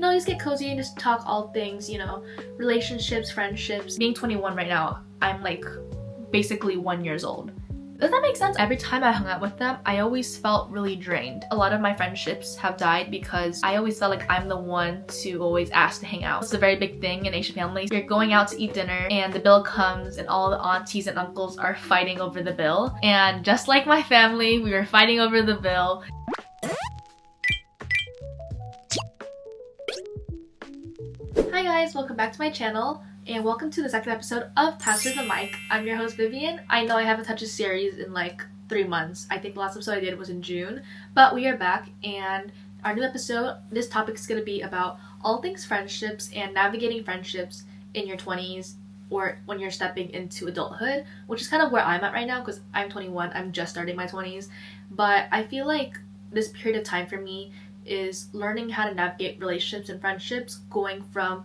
Just get cozy and just talk all things, relationships, friendships. Being 21 right now, I'm like basically 1 year old. Does that make sense? Every time I hung out with them, I always felt really drained. A lot of my friendships have died because I always felt like I'm the one to always ask to hang out. It's a very big thing in Asian families. You're going out to eat dinner and the bill comes and all the aunties and uncles are fighting over the bill. And just like my family, we were fighting over the bill. Hi guys, welcome back to my channel and welcome to the second episode of Pass Her the Mic. I'm your host Vivian. I know I haven't touched a series in like 3 months. I think the last episode I did was in June, but we are back and our new episode, this topic is going to be about all things friendships and navigating friendships in your 20s or when you're stepping into adulthood, which is kind of where I'm at right now because I'm 21, I'm just starting my 20s, but I feel like this period of time for me is learning how to navigate relationships and friendships, going from,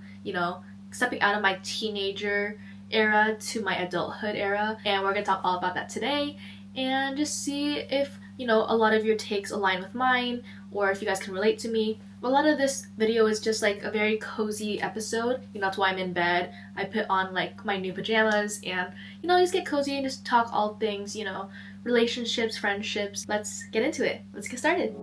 stepping out of my teenager era to my adulthood era. And we're going to talk all about that today and just see if, a lot of your takes align with mine or if you guys can relate to me. A lot of this video is just like a very cozy episode. That's why I'm in bed. I put on like my new pajamas and, just get cozy and just talk all things, relationships, friendships. Let's get into it. Let's get started.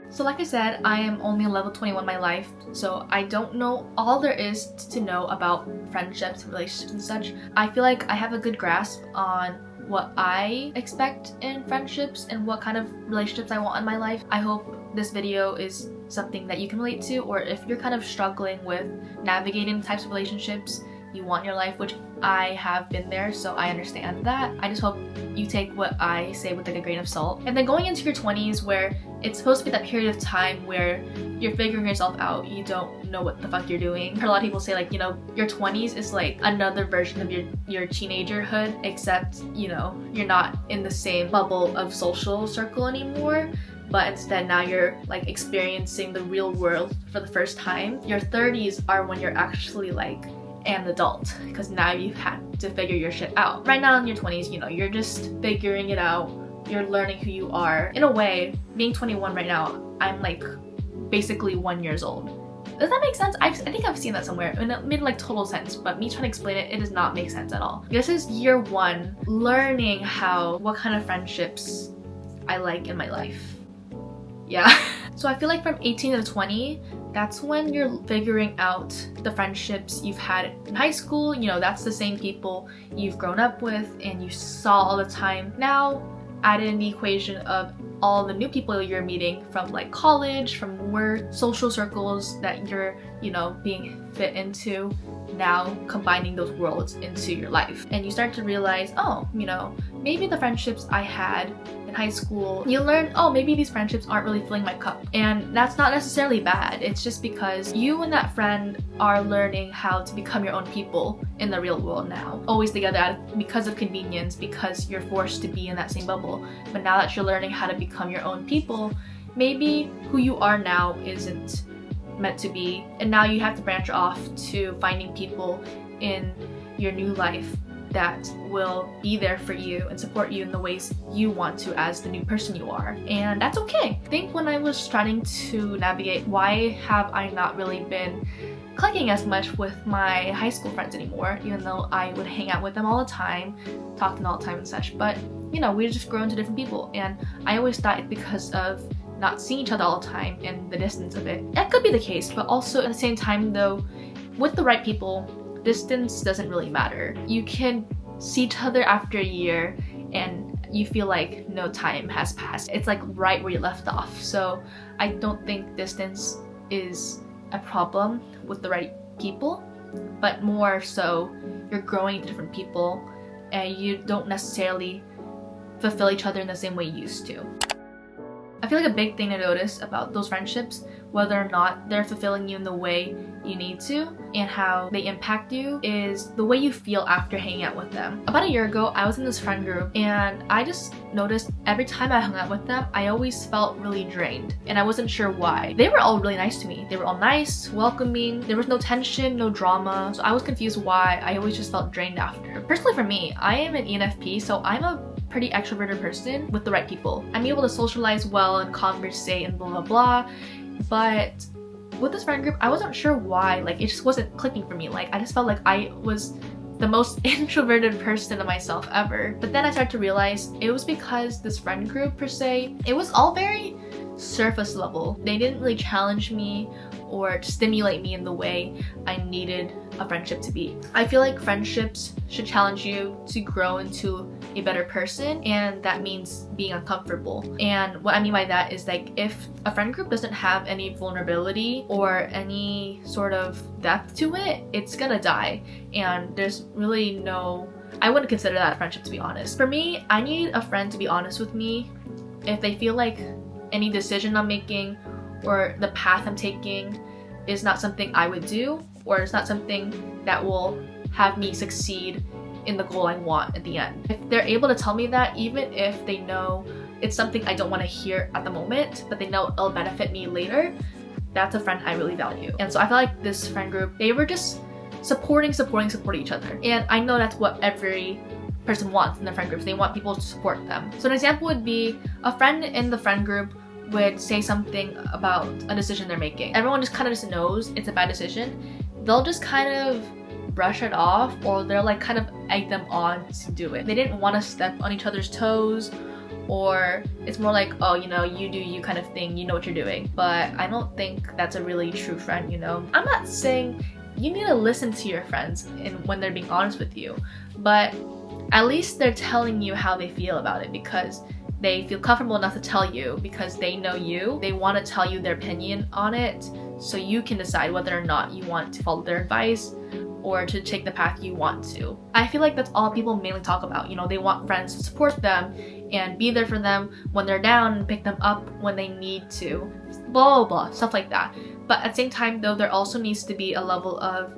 So like I said, I am only a level 21 in my life, so I don't know all there is to know about friendships, relationships and such. I feel like I have a good grasp on what I expect in friendships and what kind of relationships I want in my life. I hope this video is something that you can relate to, or if you're kind of struggling with navigating the types of relationships you want in your life, which I have been there, so I understand that. I just hope you take what I say with like a grain of salt. And then going into your 20s, where it's supposed to be that period of time where you're figuring yourself out, you don't know what the fuck you're doing. I've heard a lot of people say like, your 20s is like another version of your teenagerhood, except, you're not in the same bubble of social circle anymore, but instead now you're like experiencing the real world for the first time. Your 30s are when you're actually like an adult, because now you've had to figure your shit out. Right now in your 20s, you're just figuring it out. You're learning who you are. In a way, being 21 right now, I'm like basically 1 year old. Does that make sense? I think I've seen that somewhere and it made like total sense, but me trying to explain it, it does not make sense at all. This is year one, learning what kind of friendships I like in my life. Yeah. So I feel like from 18 to 20, that's when you're figuring out the friendships you've had in high school. That's the same people you've grown up with and you saw all the time. Now, add in the equation of all the new people you're meeting from like college, from work, social circles that you're, being fit into, now combining those worlds into your life. And you start to realize, maybe the friendships I had in high school, you learn, maybe these friendships aren't really filling my cup. And that's not necessarily bad. It's just because you and that friend are learning how to become your own people in the real world now. Always together because of convenience, because you're forced to be in that same bubble. But now that you're learning how to become your own people, maybe who you are now isn't meant to be. And now you have to branch off to finding people in your new life that will be there for you and support you in the ways you want to as the new person you are. And that's okay. I think when I was starting to navigate why have I not really been clicking as much with my high school friends anymore, even though I would hang out with them all the time, talk to them all the time and such, but we just grow into different people. And I always thought it's because of not seeing each other all the time and the distance of it. That could be the case, but also at the same time though, with the right people, distance doesn't really matter. You can see each other after a year and you feel like no time has passed. It's like right where you left off. So I don't think distance is a problem with the right people, but more so you're growing into different people and you don't necessarily fulfill each other in the same way you used to. I feel like a big thing to notice about those friendships, whether or not they're fulfilling you in the way you need to and how they impact you, is the way you feel after hanging out with them. About a year ago, I was in this friend group and I just noticed every time I hung out with them, I always felt really drained and I wasn't sure why. They were all really nice to me. They were all nice, welcoming, there was no tension, no drama, so I was confused why I always just felt drained after. Personally for me, I am an ENFP, so I'm a pretty extroverted person with the right people. I'm able to socialize well and conversate and blah blah blah, but with this friend group, I wasn't sure why. Like, it just wasn't clicking for me. Like, I just felt like I was the most introverted person of myself ever. But then I started to realize it was because this friend group per se, it was all very surface level. They didn't really challenge me or stimulate me in the way I needed a friendship to be. I feel like friendships should challenge you to grow into a better person, and that means being uncomfortable. And what I mean by that is, like, if a friend group doesn't have any vulnerability or any sort of depth to it, it's gonna die. And there's really no, I wouldn't consider that a friendship, to be honest. For me, I need a friend to be honest with me. If they feel like any decision I'm making or the path I'm taking is not something I would do, or it's not something that will have me succeed in the goal I want at the end. If they're able to tell me that, even if they know it's something I don't want to hear at the moment, but they know it'll benefit me later, that's a friend I really value. And so I feel like this friend group, they were just supporting each other. And I know that's what every person wants in their friend groups. They want people to support them. So an example would be a friend in the friend group would say something about a decision they're making. Everyone just kind of just knows it's a bad decision. They'll just kind of brush it off, or they'll like kind of egg them on to do it. They didn't want to step on each other's toes, or it's more like, oh, you know, you do you kind of thing, you know what you're doing. But I don't think that's a really true friend, you know? I'm not saying you need to listen to your friends when they're being honest with you, but at least they're telling you how they feel about it, because they feel comfortable enough to tell you, because they know you. They want to tell you their opinion on it, so you can decide whether or not you want to follow their advice or to take the path you want to. I feel like that's all people mainly talk about. You know, they want friends to support them and be there for them when they're down and pick them up when they need to. Blah, blah, blah, stuff like that. But at the same time, though, there also needs to be a level of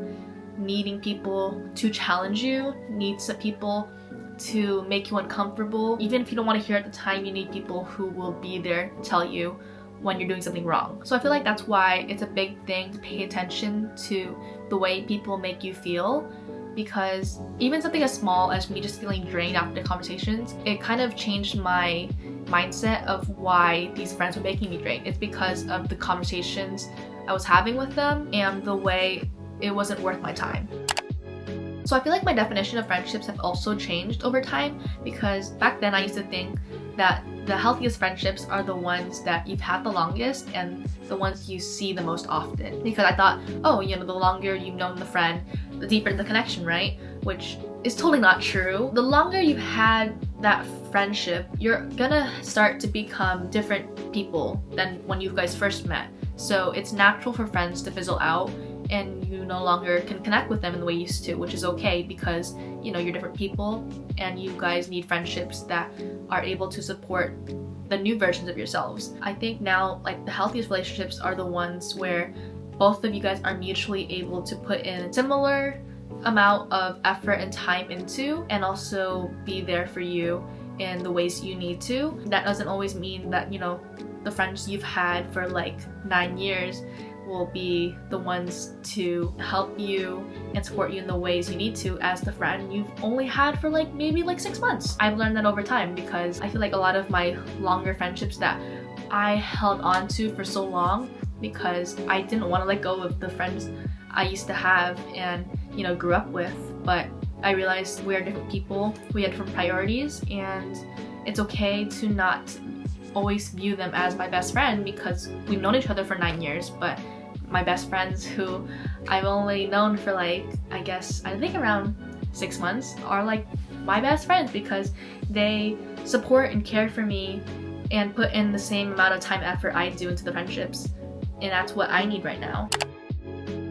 needing people to challenge you, needs people to make you uncomfortable. Even if you don't want to hear at the time, you need people who will be there to tell you when you're doing something wrong. So I feel like that's why it's a big thing to pay attention to the way people make you feel, because even something as small as me just feeling drained after conversations, it kind of changed my mindset of why these friends were making me drained. It's because of the conversations I was having with them and the way it wasn't worth my time. So I feel like my definition of friendships have also changed over time, because back then I used to think that the healthiest friendships are the ones that you've had the longest and the ones you see the most often. Because I thought, oh, you know, the longer you've known the friend, the deeper the connection, right? Which is totally not true. The longer you've had that friendship, you're gonna start to become different people than when you guys first met. So it's natural for friends to fizzle out, and you no longer can connect with them in the way you used to, which is okay, because, you know, you're different people and you guys need friendships that are able to support the new versions of yourselves. I think now, like, the healthiest relationships are the ones where both of you guys are mutually able to put in similar amount of effort and time into, and also be there for you in the ways you need to. That doesn't always mean that, you know, the friends you've had for like 9 years will be the ones to help you and support you in the ways you need to as the friend you've only had for like maybe like 6 months. I've learned that over time, because I feel like a lot of my longer friendships that I held on to for so long, because I didn't want to let go of the friends I used to have and, you know, grew up with. But I realized we are different people, we have different priorities, and it's okay to not always view them as my best friend, because we've known each other for 9 years, but my best friends who I've only known for like, I think around 6 months are like my best friends, because they support and care for me and put in the same amount of time and effort I do into the friendships, and that's what I need right now.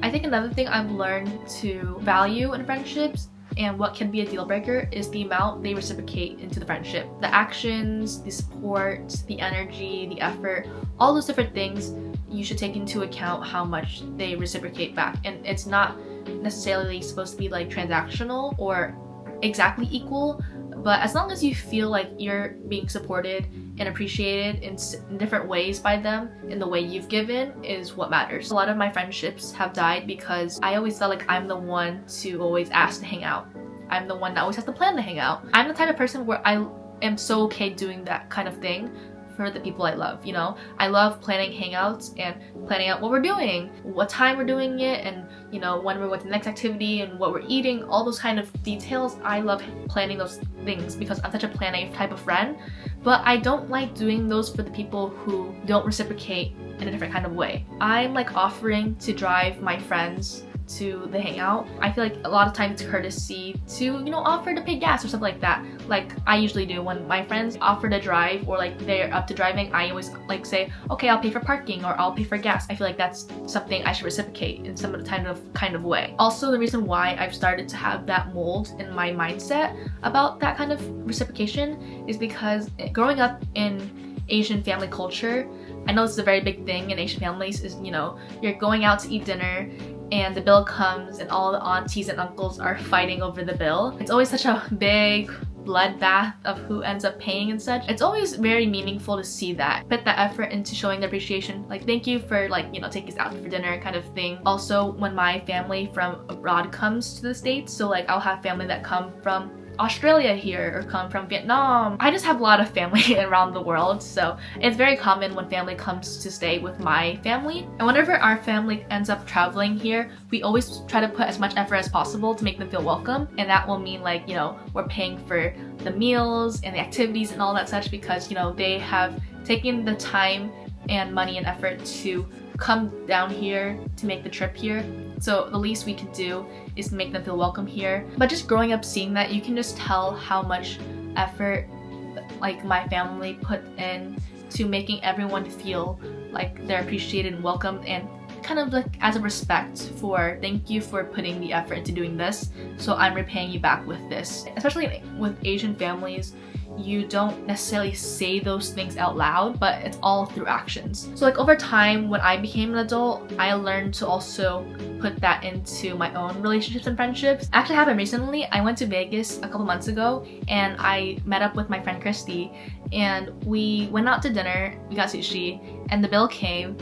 I think another thing I've learned to value in friendships and what can be a deal breaker is the amount they reciprocate into the friendship. The actions, the support, the energy, the effort, all those different things, you should take into account how much they reciprocate back. And it's not necessarily supposed to be like transactional or exactly equal, but as long as you feel like you're being supported and appreciated in different ways by them in the way you've given is what matters. A lot of my friendships have died because I always felt like I'm the one to always ask to hang out. I'm the one that always has to plan to hang out. I'm the type of person where I am so okay doing that kind of thing for the people I love, you know? I love planning hangouts and planning out what we're doing, what time we're doing it, and you know, when we're with the next activity and what we're eating, all those kind of details. I love planning those things because I'm such a plan A type of friend, but I don't like doing those for the people who don't reciprocate in a different kind of way. I'm like offering to drive my friends to the hangout. I feel like a lot of times it's courtesy to, you know, offer to pay gas or something like that. Like I usually do when my friends offer to drive or like they're up to driving, I always like say, okay, I'll pay for parking or I'll pay for gas. I feel like that's something I should reciprocate in some kind of way. Also, the reason why I've started to have that mold in my mindset about that kind of reciprocation is because growing up in Asian family culture, I know this is a very big thing in Asian families, is, you know, you're going out to eat dinner and the bill comes and all the aunties and uncles are fighting over the bill. It's always such a big bloodbath of who ends up paying and such. It's always very meaningful to see that. Put that effort into showing the appreciation. Like, thank you for, like, you know, taking us out for dinner kind of thing. Also, when my family from abroad comes to the States, so like I'll have family that come from Australia here or come from Vietnam. I just have a lot of family around the world, so it's very common when family comes to stay with my family. And whenever our family ends up traveling here, we always try to put as much effort as possible to make them feel welcome, and that will mean, like, you know, we're paying for the meals and the activities and all that such, because, you know, they have taken the time and money and effort to come down here to make the trip here. So the least we can do is to make them feel welcome here. But just growing up seeing that, you can just tell how much effort like my family put in to making everyone feel like they're appreciated and welcomed, and kind of like as a respect for thank you for putting the effort into doing this, so I'm repaying you back with this. Especially with Asian families, you don't necessarily say those things out loud, but it's all through actions. So like over time, when I became an adult, I learned to also put that into my own relationships and friendships. Actually happened recently. I went to Vegas a couple months ago and I met up with my friend Christy, and we went out to dinner, we got sushi, and the bill came.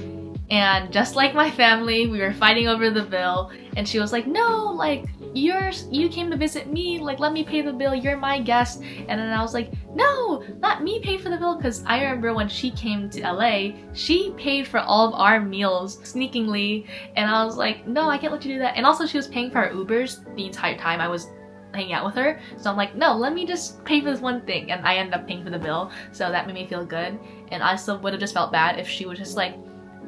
And just like my family, we were fighting over the bill, and she was like, no, like, you came to visit me, like, let me pay the bill, you're my guest. And then I was like, no, let me pay for the bill, because I remember when she came to LA, she paid for all of our meals sneakingly, and I was like, no, I can't let you do that. And also she was paying for our Ubers the entire time I was hanging out with her, so I'm like, no, let me just pay for this one thing, and I ended up paying for the bill, so that made me feel good. And I still would have just felt bad if she was just like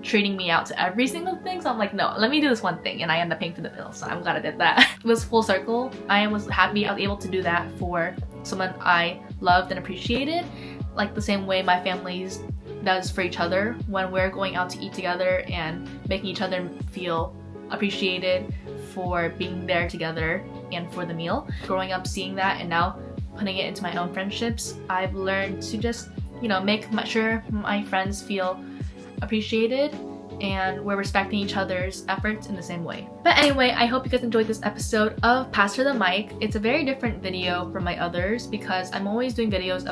treating me out to every single thing, so I'm like, no, let me do this one thing, and I end up paying for the bill, so I'm glad I did that. It was full circle. I was happy I was able to do that for someone I loved and appreciated, like the same way my family does for each other when we're going out to eat together and making each other feel appreciated for being there together and for the meal. Growing up seeing that and now putting it into my own friendships, I've learned to just, you know, make sure my friends feel appreciated and we're respecting each other's efforts in the same way. But anyway, I hope you guys enjoyed this episode of Pass Her the Mic. It's a very different video from my others because I'm always doing videos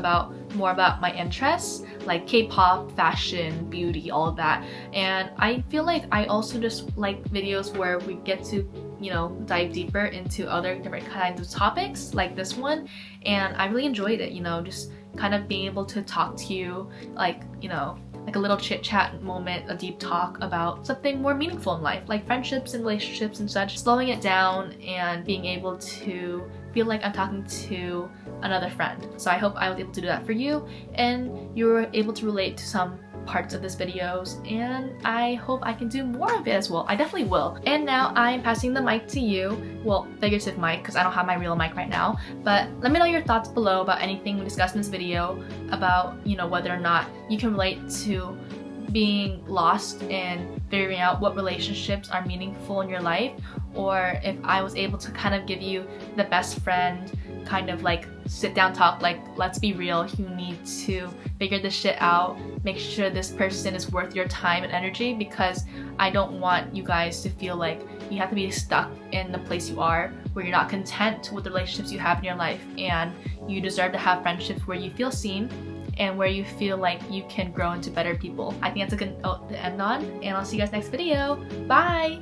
more about my interests, like K-pop, fashion, beauty, all of that. And I feel like I also just like videos where we get to, you know, dive deeper into other different kinds of topics like this one. And I really enjoyed it, you know, just kind of being able to talk to you, like, you know, like a little chit chat moment, a deep talk about something more meaningful in life, like friendships and relationships and such, slowing it down and being able to feel like I'm talking to another friend. So I hope I was able to do that for you and you were able to relate to some parts of this videos, and I hope I can do more of it as well. I definitely will. And now I'm passing the mic to you, well, figurative mic because I don't have my real mic right now, but let me know your thoughts below about anything we discussed in this video, about, you know, whether or not you can relate to being lost and figuring out what relationships are meaningful in your life, or if I was able to kind of give you the best friend kind of like sit down talk, like, let's be real, you need to figure this shit out, make sure this person is worth your time and energy, because I don't want you guys to feel like you have to be stuck in the place you are where you're not content with the relationships you have in your life, and you deserve to have friendships where you feel seen and where you feel like you can grow into better people. I think that's a good note to end on, and I'll see you guys next video. Bye!